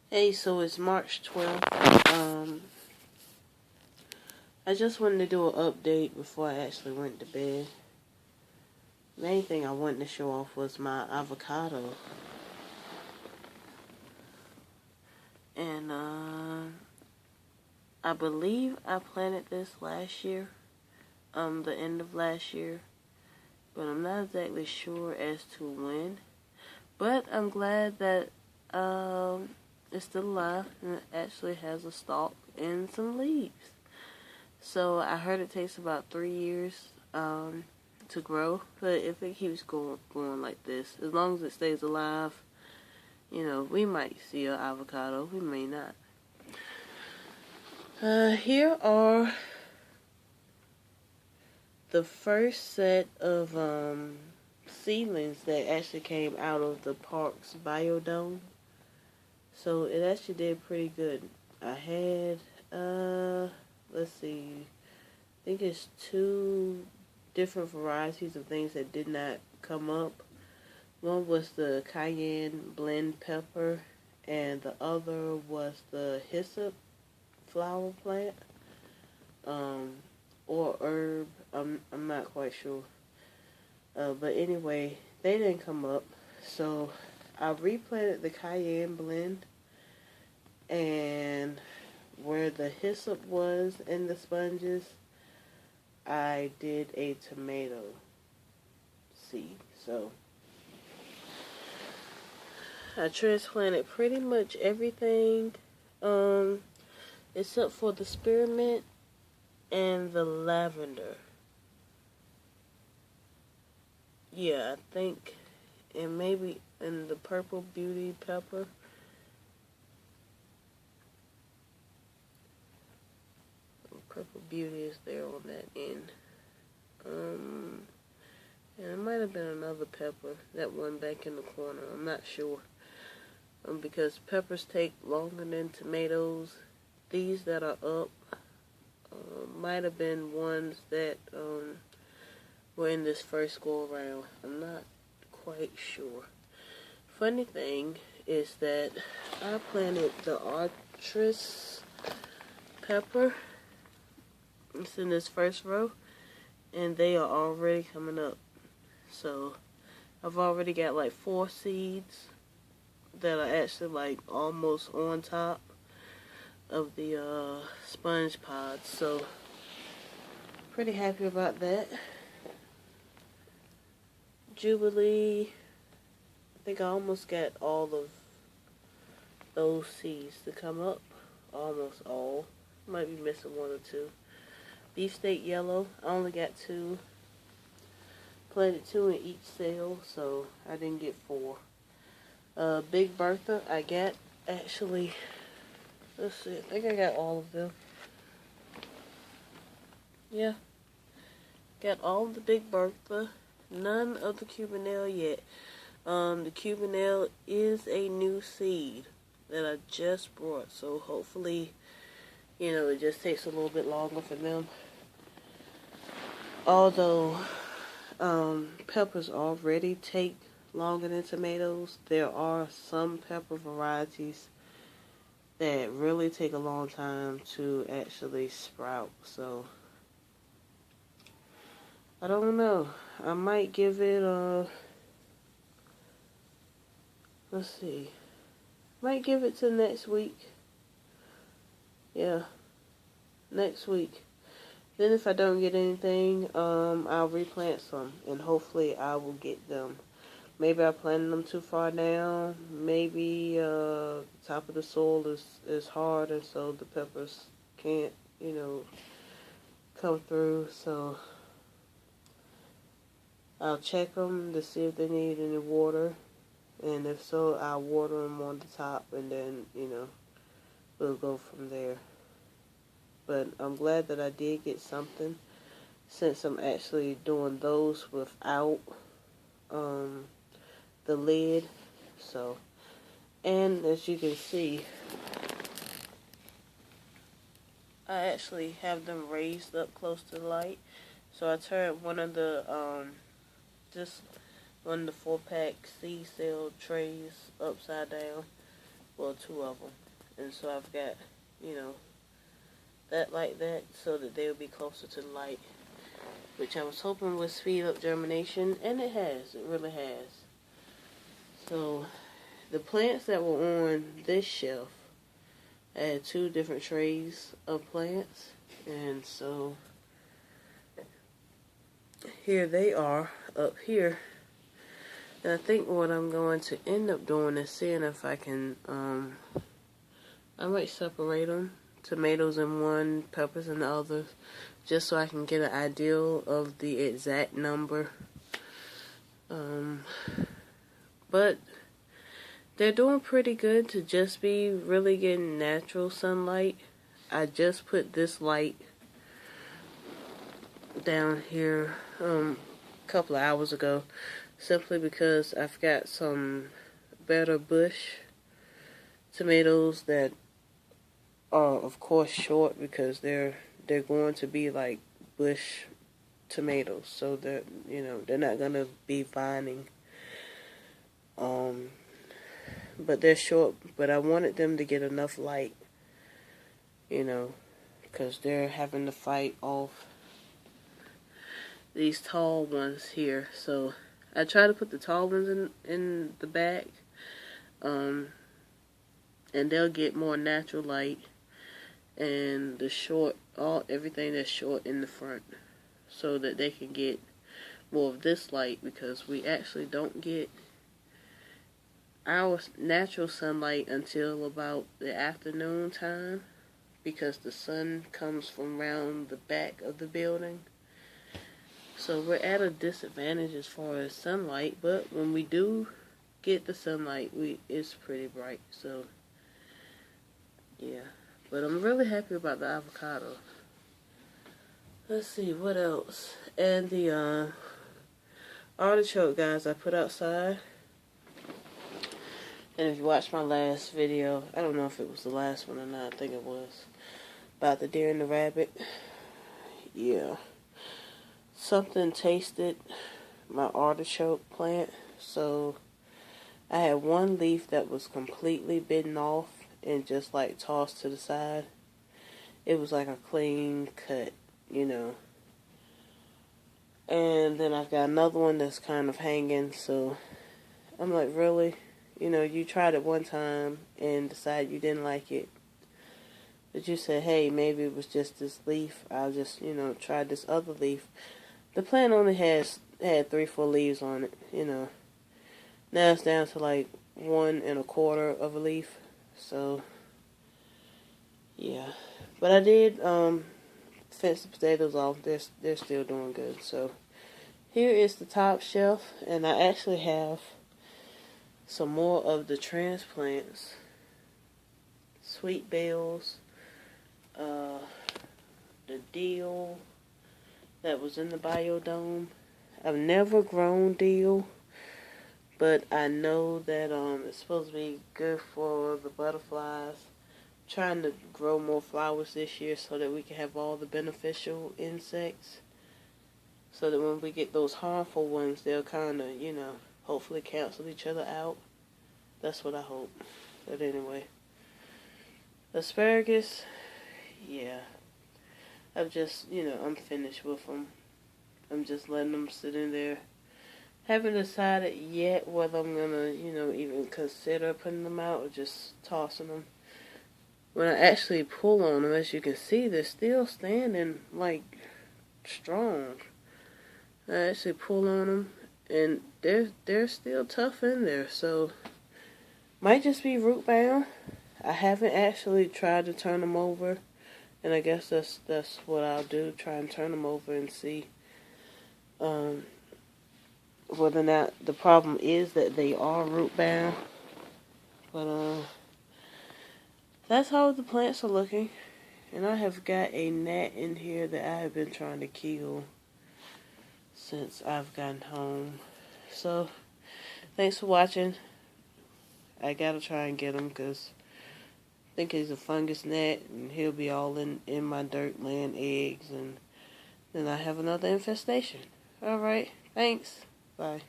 Hey, so it's March 12th. I just wanted to do an update before I actually went to bed. Main thing I wanted to show off was my avocado. And, I believe I planted this last year, the end of last year. But I'm not exactly sure as to when. But I'm glad that, it's still alive and it actually has a stalk and some leaves. So I heard it takes about 3 years to grow, but if it keeps going like this, as long as it stays alive, we might see an avocado, we may not. Here are the first set of seedlings that actually came out of the park's biodome. So it actually did pretty good. I had let's see, I think it's 2 different varieties of things that did not come up. One was the cayenne blend pepper, and the other was the hyssop flower plant, or herb. I'm not quite sure. But anyway, they didn't come up, so I replanted the cayenne blend, and where the hyssop was in the sponges, I did a tomato seed. So I transplanted pretty much everything, except for the spearmint and the lavender. Yeah, I think, and maybe in the purple beauty pepper. Purple beauty is there on that end. And it might have been another pepper, that one back in the corner. I'm not sure. Because peppers take longer than tomatoes. These that are up might have been ones that were in this first go around. I'm not quite sure. Funny thing is that I planted the artist pepper. It's in this first row, and they are already coming up. So I've already got like 4 seeds that are actually like almost on top of the sponge pods. So pretty happy about that. Jubilee, I think I almost got all of those seeds to come up. Almost all. Might be missing 1 or 2. Beefsteak yellow, I only got 2. Planted 2 in each cell, so I didn't get 4. Big Bertha, I got actually, let's see, I think I got all of them. Yeah, got all of the Big Bertha, none of the Cubanelle yet. The Cubanelle is a new seed that I just brought, so hopefully, it just takes a little bit longer for them. Although peppers already take longer than tomatoes, there are some pepper varieties that really take a long time to actually sprout. So I don't know. I might give it let's see. Might give it to next week. Yeah, next week. Then if I don't get anything, I'll replant some, and hopefully I will get them. Maybe I planted them too far down. Maybe top of the soil is hard, and so the peppers can't, come through. So I'll check them to see if they need any water, and if so, I'll water them on the top, and then, we'll go from there. But I'm glad that I did get something, since I'm actually doing those without the lid. So, and as you can see, I actually have them raised up close to the light. So I turned one of the just one of the 4-pack seed cell trays upside down, well, 2 of them. And so I've got, you know, that like that so that they'll be closer to the light, which I was hoping would speed up germination, and it has. It really has. So the plants that were on this shelf, I had 2 different trays of plants, and so here they are up here. And I think what I'm going to end up doing is seeing if I can, I might separate them, tomatoes in one, peppers in the other, just so I can get an idea of the exact number. But they're doing pretty good to just be really getting natural sunlight. I just put this light down here a couple of hours ago, simply because I've got some better bush tomatoes that are of course short, because they're going to be like bush tomatoes, so they're, you know, they're not gonna be vining, but they're short. But I wanted them to get enough light, you know, because they're having to fight off these tall ones here. So I try to put the tall ones in the back, and they'll get more natural light, and the short, everything that's short in the front, so that they can get more of this light, because we actually don't get our natural sunlight until about the afternoon time, because the sun comes from around the back of the building. So we're at a disadvantage as far as sunlight, but when we do get the sunlight, it's pretty bright. So yeah, but I'm really happy about the avocado. Let's see what else. And the artichoke, guys, I put outside. And if you watched my last video, I don't know if it was the last one or not, I think it was, about the deer and the rabbit. Yeah. Something tasted my artichoke plant, so I had one leaf that was completely bitten off and just like tossed to the side. It was like a clean cut, you know. And then I've got another one that's kind of hanging, so I'm like, really? You know, you tried it one time and decided you didn't like it, but you said, hey, maybe it was just this leaf. I'll just, you know, try this other leaf. The plant only had 3-4 leaves on it, you know. Now it's down to like 1 1/4 of a leaf. So yeah, but I did fence the potatoes off. They're still doing good. So here is the top shelf, and I actually have some more of the transplants, sweet bells, the dill that was in the biodome. I've never grown dill, but I know that it's supposed to be good for the butterflies. I'm trying to grow more flowers this year so that we can have all the beneficial insects, so that when we get those harmful ones, they'll kind of, you know, hopefully cancel each other out. That's what I hope. But anyway, asparagus, yeah, I've just, you know, I'm finished with them. I'm just letting them sit in there. Haven't decided yet whether I'm gonna, you know, even consider putting them out or just tossing them. When I actually pull on them, as you can see, they're still standing like strong. I actually pull on them, and they're still tough in there. So might just be root bound. I haven't actually tried to turn them over, and I guess that's what I'll do. Try and turn them over and see whether or not the problem is that they are root bound. But that's how the plants are looking. And I have got a gnat in here that I have been trying to kill since I've gotten home. So thanks for watching. I gotta try and get him, because I think he's a fungus gnat, and he'll be all in my dirt laying eggs, and then I have another infestation. Alright, thanks. Bye.